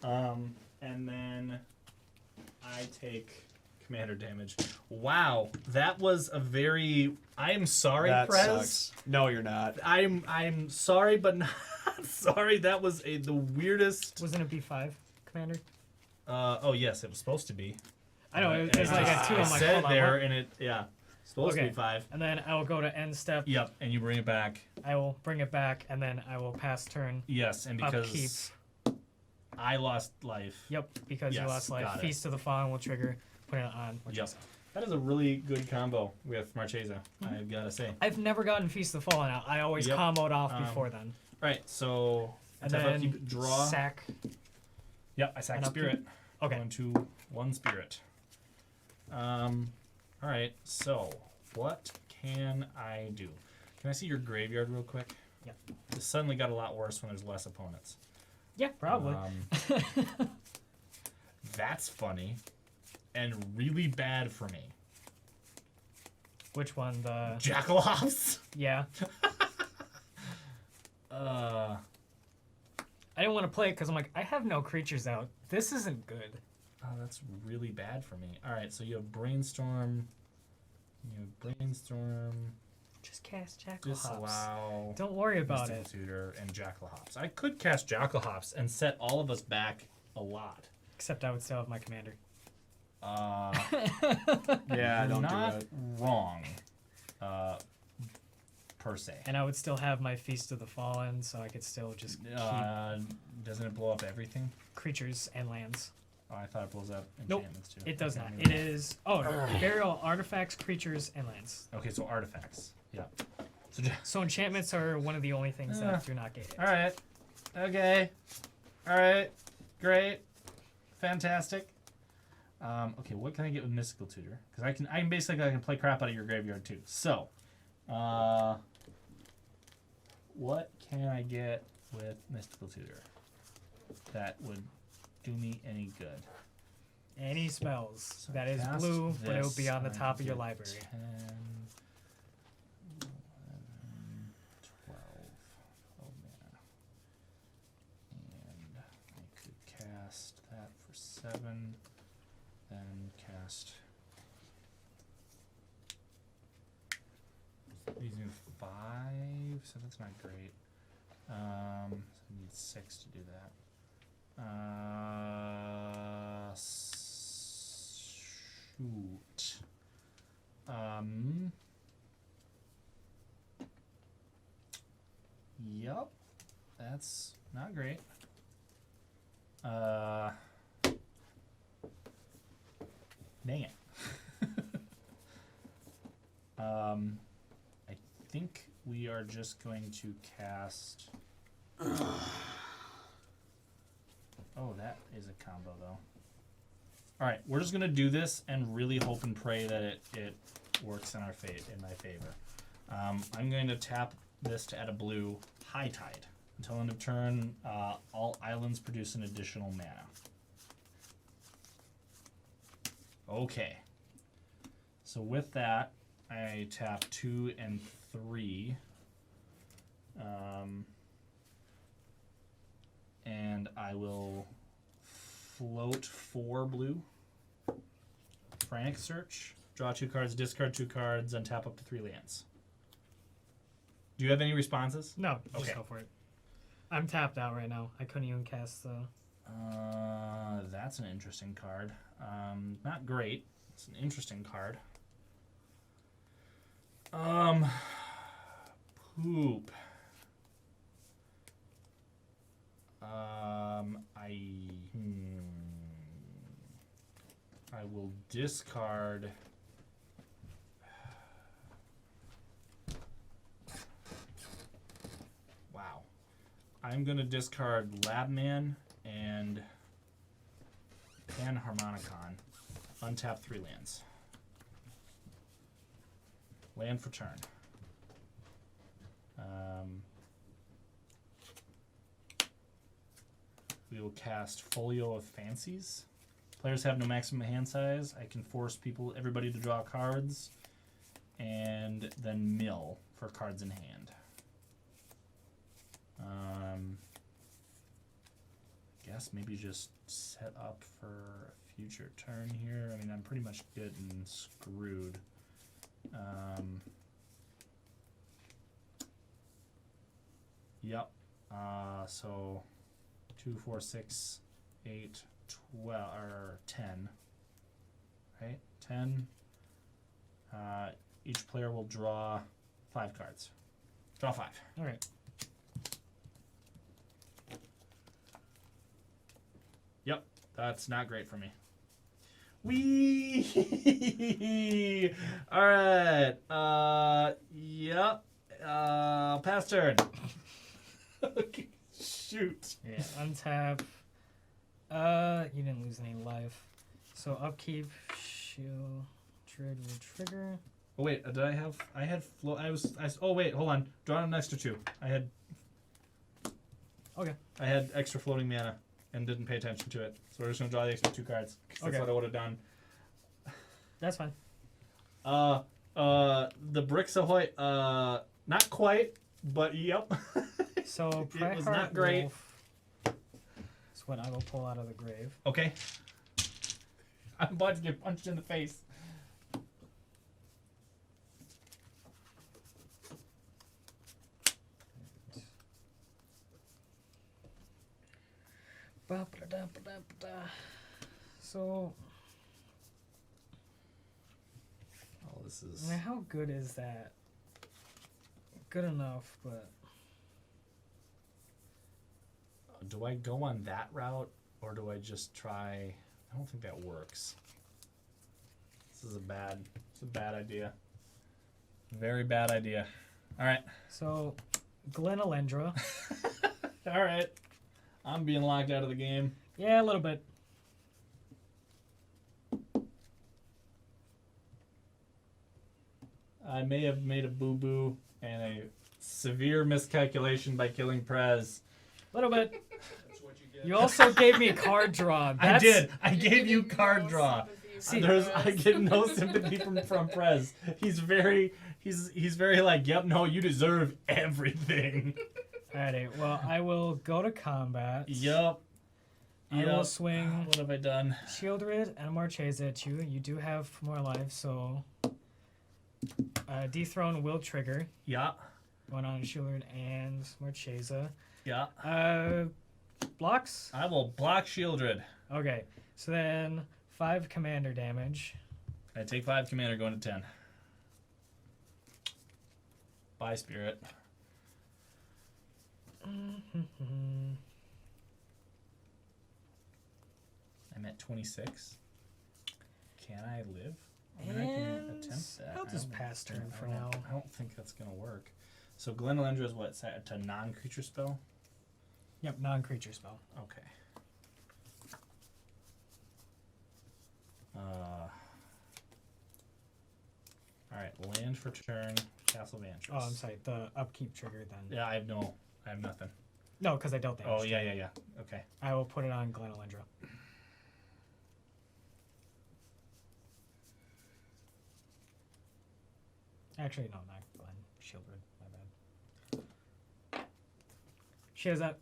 And then I take commander damage. Wow, that was a very. I am sorry, That Prez. sucks. No, you're not. I'm sorry, but not sorry. That was the weirdest. wasn't it B5, Commander? Oh yes, it was supposed to be. I know. And There's like a 2. I I'm like, said hold it on, there, what? and it supposed to Okay. be 5. And then I will go to end step. Yep, and you bring it back. I will bring it back, and then I will pass turn. Yes, and because Upkeep. I lost life. Yep, because you Yes, lost life. got it. Feast of the Fallen will trigger. Put it on. Yep. That is a really good combo with Marchesa. I've gotta say. I've never gotten Feast of the Fallen out. I always Yep. comboed off before then. Right, so And attack, then upkeep, draw. sack. Yep, I sack and upkeep. spirit. Okay. 1, 2, 1 spirit. All right. So what can I do? Can I see your graveyard real quick? Yep. This suddenly got a lot worse when there's less opponents. Yeah, probably. That's funny, and really bad for me. Which one? The Jackalhops. yeah. I didn't want to play it because I'm like, I have no creatures out. This isn't good. Oh, that's really bad for me. All right, so you have brainstorm. Just cast Jackalhops. Disallow. Don't worry about Mystical it. Tutor and Jackalhops. I could cast Jackalhops and set all of us back a lot. Except I would still have my commander. Yeah, You're don't not do it. wrong. Per se. And I would still have my Feast of the Fallen, so I could still just keep Doesn't it blow up everything? creatures and lands. Oh, I thought it blows up Nope, enchantments too. It does Okay, not. maybe It is burial artifacts, creatures, and lands. Okay, so artifacts. Yeah. So, So enchantments are one of the only things that do not get hit. all right. Okay. All right. Great. Fantastic. Okay, what can I get with Mystical Tutor? Because I can basically play crap out of your graveyard too. So, what can I get with Mystical Tutor that would do me any good? Any spells So that is cast blue, but it will be this, on the and top of your get library. 10, 11, 12 mana. And I could cast that for 7, then cast these new 5, so that's not great. So I need 6 to do that. Shoot. Yup. That's not great. Dang it. I think we are just going to cast. Oh, that is a combo though. Alright, we're just gonna do this and really hope and pray that it works in our in my favor. I'm going to tap this to add a blue High Tide. Until end of turn, all islands produce an additional mana. Okay. So with that, I tap 2 and 3. And I will float 4 blue. Frantic Search. Draw 2 cards, discard 2 cards, and tap up to 3 lands. Do you have any responses? No, just Okay. go for it. I'm tapped out right now. I couldn't even cast the. That's an interesting card. Not great. It's an interesting card. Poop. I will discard. Wow. I'm gonna discard Labman and Panharmonicon. Untap 3 lands. Land for turn. We will cast Folio of Fancies. Players have no maximum hand size. I can force everybody to draw cards, and then mill for cards in hand. Guess maybe just set up for a future turn here. I mean, I'm pretty much getting screwed. Yep. So 2, 4, 6, 8, 12, or 10. Right? 10. Each player will draw 5 cards. Draw 5. All right. Yep. That's not great for me. Wee! Alright. Yep. Pass turn. Okay, shoot. Yeah, untap. You didn't lose any life. So upkeep, shield, trigger will trigger. Oh wait, I had oh wait, hold on. Draw an extra 2. I had extra floating mana and didn't pay attention to it. So we're just gonna draw the extra 2 cards. That's Okay. what I would have done. That's fine. The Bricks Ahoy, not quite, but yep. So It was not great. That's what I will pull out of the grave. Okay. I'm about to get punched in the face. So, Oh, this is. now how good is that? Good enough, but Do I go on that route, or do I just try? I don't think that works. This is a bad idea. Very bad idea. All right. so Glen Alendra. All right. I'm being locked out of the game. Yeah, a little bit. I may have made a boo-boo and a severe miscalculation by killing Prez. A little bit. That's what you You also gave me card draw. I That's, did. I You're gave you giving card no draw. sympathy See, for I us. get no sympathy from Prez. He's very like, yep, no, you deserve everything. Alrighty, well, I will go to combat. Yup. I will swing What have I done? Shieldred and Marchesa at you. You do have more life, so Dethrone will trigger. Yeah. One on Shieldred and Marchesa. Yeah. Blocks? I will block Shieldred. Okay, so then 5 commander damage. I take 5 commander going to 10. Bye, Spirit. I'm at 26. Can I live? I mean, I can And attempt that. I'll I just don't- pass turn for I don't- now. I don't think that's going to work. So Glenelendra is what? Set to non-creature spell? Yep, non-creature spell. Okay. Alright, land for turn, Castle Vantress. Oh, I'm sorry, the upkeep trigger then. Yeah, I have nothing. No, because I dealt damage. Oh, yeah. Okay. I will put it on Glenelendra. Actually, no, not Glen. Shieldred. My bad.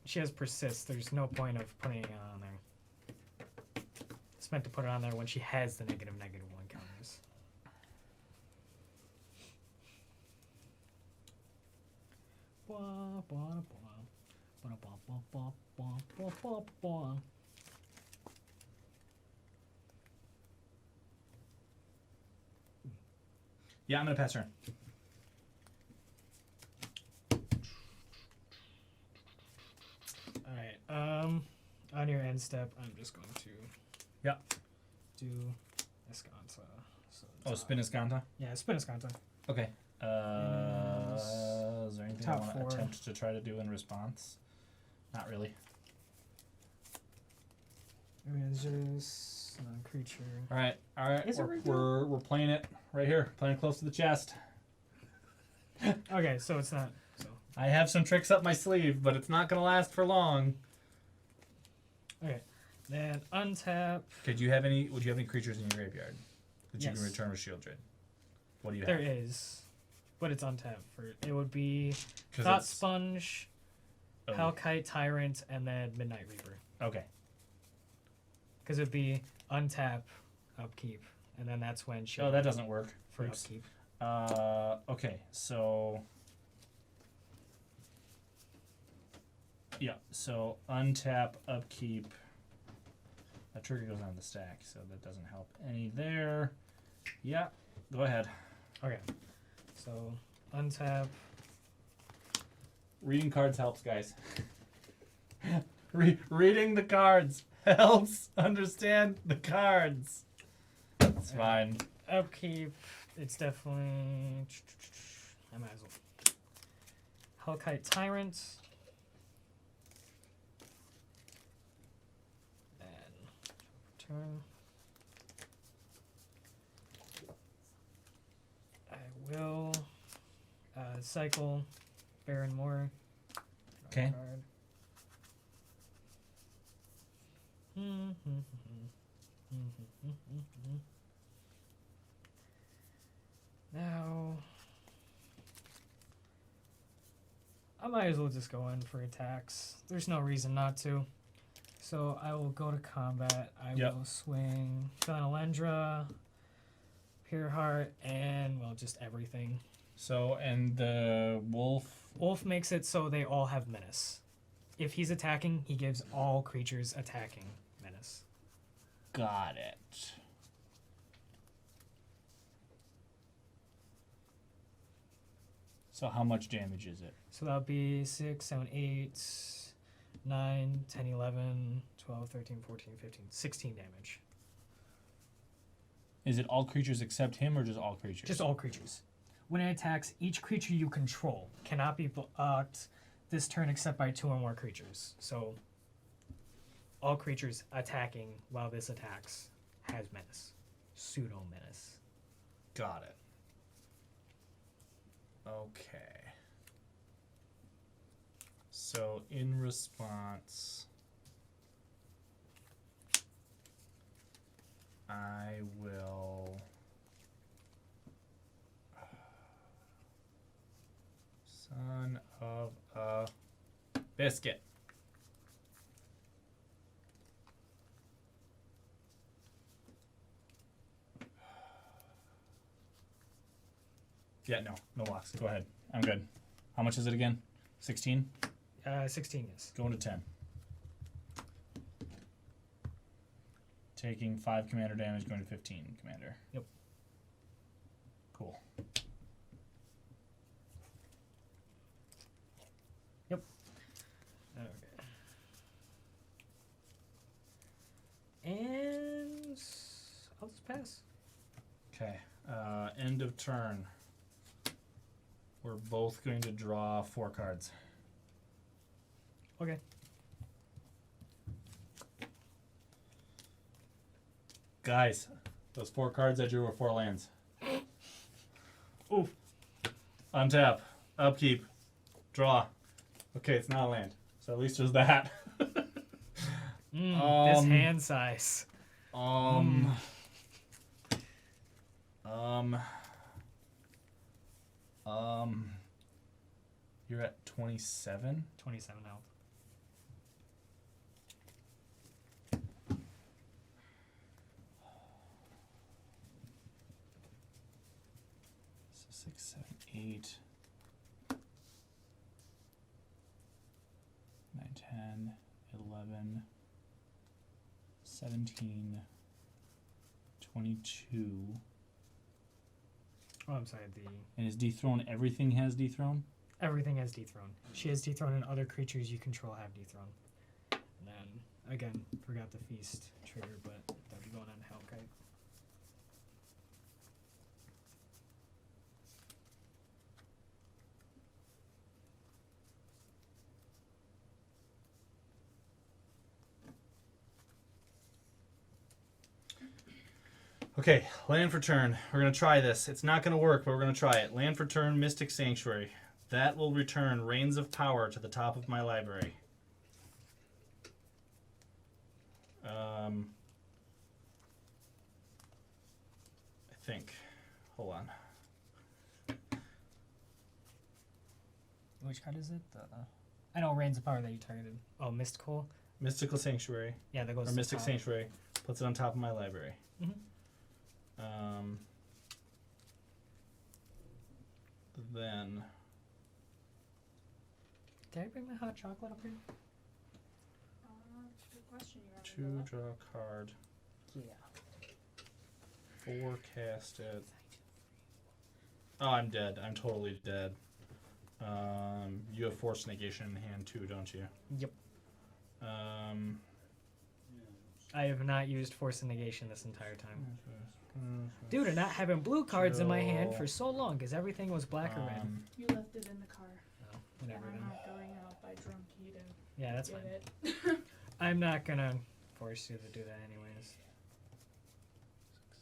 She has persist. There's no point of putting it on there. It's meant to put it on there when she has the -1 counters. Blah, blah, blah. Blah, blah, blah, blah, blah, blah, blah, blah. Yeah, I'm going to pass turn. Alright, on your end step, I'm just going to Yeah. do Escanta. So Oh, spin Escanta? yeah, spin Escanta. Okay. And Is there anything top I want to 4. attempt to try to do in response? Not really. Rangers, creature. All right. Is it We're, right there? we're playing it right here, playing it close to the chest. Okay, so it's not. So I have some tricks up my sleeve, but it's not gonna last for long. okay, then untap. Okay, would you have any creatures in your graveyard that you Yes. can return with Shieldred? What do you There have? is, but it's untapped. It would be 'Cause Thought it's- Sponge, oh, Hellkite Tyrant, and then Midnight Reaper. Okay. Because it'd be untap, upkeep, and then that's when she. Oh, that doesn't work. for Oops. upkeep. Okay, so yeah, so untap, upkeep. That trigger goes on the stack, so that doesn't help any there. Yeah, go ahead. Okay, so untap. Reading cards helps, guys. Reading the cards helps understand the cards. It's fine. Upkeep, it's definitely. I might as well. Hellkite Tyrant. And turn. I will cycle Baron Moore. Okay. Card. Now, I might as well just go in for attacks. There's no reason not to. So I will go to combat. I Yep. will swing Glenelendra, Pureheart, and, well, just everything. So, and the wolf. Wolf makes it so they all have menace. If he's attacking, he gives all creatures attacking menace. Got it. So how much damage is it? So that'll be 6, 7, 8, 9, 10, 11, 12, 13, 14, 15, 16 damage. Is it all creatures except him, or just all creatures? Just all creatures. When it attacks, each creature you control cannot be blocked this turn except by 2 or more creatures. So all creatures attacking while this attacks has menace. Pseudo menace. Got it. Okay. So in response, I will. Son of a biscuit. Yeah, no locks. Go ahead. I'm good. How much is it again? 16? 16, yes. Going to 10. Taking 5 commander damage, going to 15 commander. Yep. Cool. Okay. And I'll just pass. Okay. End of turn. We're both going to draw 4 cards. Okay. Guys, those 4 cards I drew were 4 lands. Ooh. Untap. Upkeep. Draw. Okay, it's not a land. So at least there's that. This hand size. You're at 27? 27 health. So 6, 7, 8, 9, 10, 11, 17, 22. Oh, I'm sorry. And is dethrone everything has dethrone? Everything has dethrone. She has dethrone, and other creatures you control have dethrone. And then again, forgot the feast trigger, but that'll be going on Hellkite. Okay, land for turn. We're going to try this. It's not going to work, but we're going to try it. Land for turn, Mystic Sanctuary. That will return Reigns of Power to the top of my library. I think. Hold on. Which card is it? I know Reigns of Power that you targeted. Oh, Mystical. Mystical Sanctuary. Yeah, that goes. Or to Mystic top. Sanctuary. Puts it on top of my library. Mhm. Then Did I bring my hot chocolate up here? Good question. You remember 2 draw a card. Yeah. 4 cast it. Oh, I'm dead. I'm totally dead. You have Force Negation in hand too, don't you? Yep. I have not used Force and Negation this entire time. Due to not having blue cards in my hand for so long, because everything was black or red. You left it in the car. Oh, And whatever I'm then. not going out by drunk key to Yeah, that's get fine. it. I'm not gonna force you to do that anyways.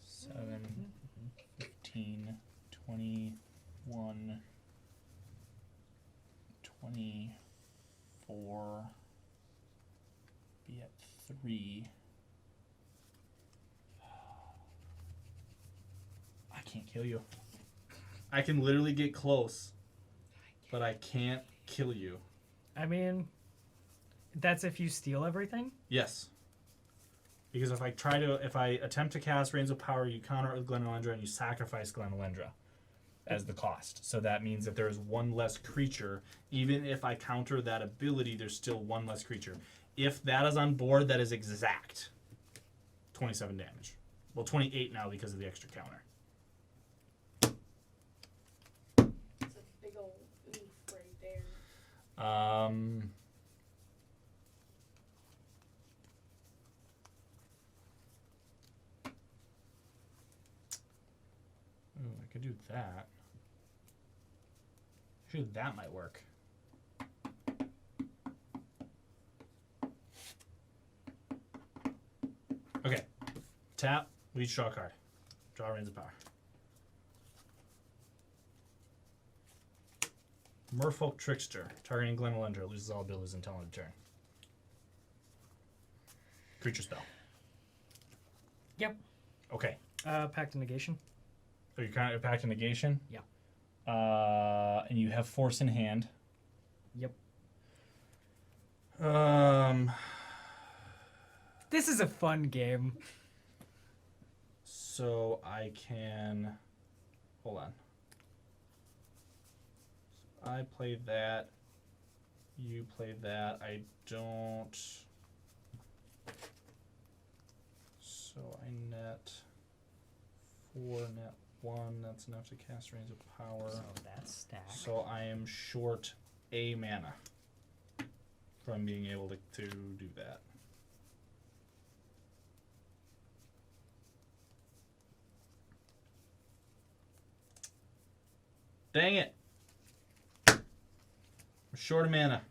7, 15, 21, 24. Be at 3. I can't kill you. I can literally get close, but I can't kill you. I mean, that's if you steal everything. Yes. Because if I attempt to cast Reigns of Power, you counter it with Glenalendra and you sacrifice Glenalendra as the cost. So that means that there is 1 less creature. Even if I counter that ability, there's still 1 less creature. If that is on board, that is exact 27 damage. Well, 28 now because of the extra counter. It's a big old oof right there. Ooh, I could do that. Actually, that might work. Okay. Tap, lead, draw a card. Draw Reigns of Power. Merfolk Trickster. Targeting Glenalendra loses all abilities until end of turn. Creature spell. Yep. Okay. Pact of Negation. So you're kind of back to negation? Yeah. And you have force in hand. Yep. This is a fun game. So I can... Hold on. I played that. You played that. I don't... So I net 4, net 1. That's enough to cast Reigns of Power. So that's stacked. So I am short a mana from being able to do that. Dang it. I'm short a mana.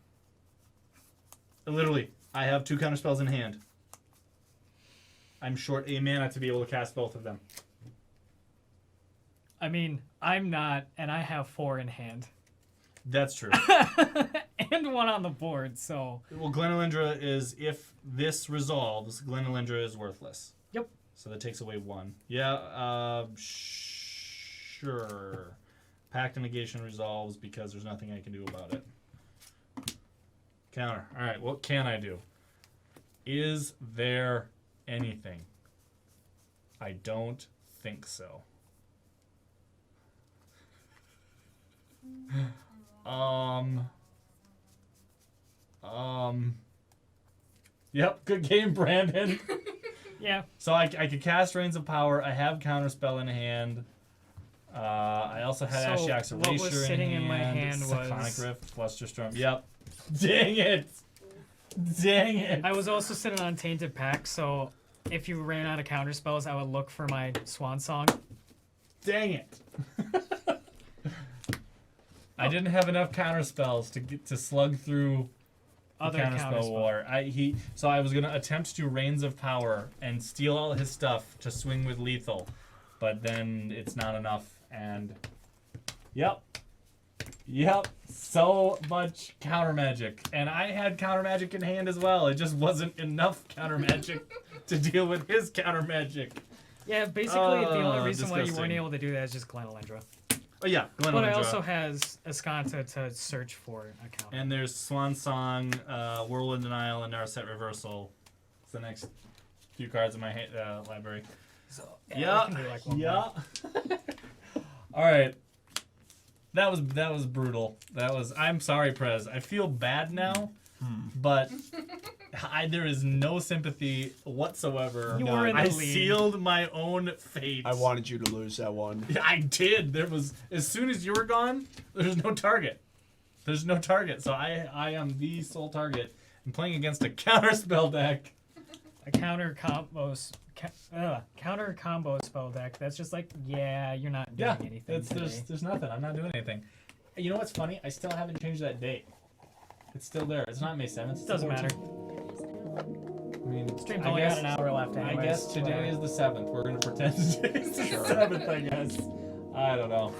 Literally, I have 2 counterspells in hand. I'm short a mana to be able to cast both of them. I mean, I'm not, and I have 4 in hand. That's true. And 1 on the board, so... Well, Glenolindra is, if this resolves, Glenolindra is worthless. Yep. So that takes away 1. Yeah, sure. Pact of Negation resolves because there's nothing I can do about it. Counter. Alright, what can I do? Is there anything? I don't think so. Yep, good game, Brandon. Yeah. So I could cast Reigns of Power. I have Counterspell in hand. I also had So Ashiok's what was Erasure sitting in in my hand Psionic was- Rift, Flusterstorm. Yep. Dang it. Dang it. I was also sitting on Tainted Pact, so if you ran out of counter spells, I would look for my Swan Song. Dang it. I didn't have enough counterspells to slug through Other Counterspell counterspell. War. So I was gonna attempt to Reigns of Power and steal all his stuff to swing with lethal, but then it's not enough. And yep, so much counter magic, and I had counter magic in hand as well. It just wasn't enough counter magic to deal with his counter magic. Yeah, basically the only reason why you disgusting. weren't able to do that is just Glenolindra. Oh yeah, But Glenolindra. I also has Escanta to search for a counter. And there's Swan Song, Whirlwind Denial, and Narset Reversal. It's the next few cards in my library. So, Yeah, I can do like one yeah. more. All right. That was brutal. I'm sorry, Prez. I feel bad now, but there is no sympathy whatsoever. You were in the I lead. sealed my own fate. I wanted you to lose that one. Yeah, I did. As soon as you were gone, there's no target. There's no target. So I am the sole target. I'm playing against a counterspell deck. A counter combo spell deck. That's just like, yeah, you're not doing Yeah, anything today. there's nothing. I'm not doing anything. You know what's funny? I still haven't changed that date. It's still there. It's not May 7th. It's the Doesn't 14th. matter. I mean, Stream's I only guess, got an hour left I anyways. guess today is the 7th. We're gonna pretend today is the 7th. I guess. I don't know.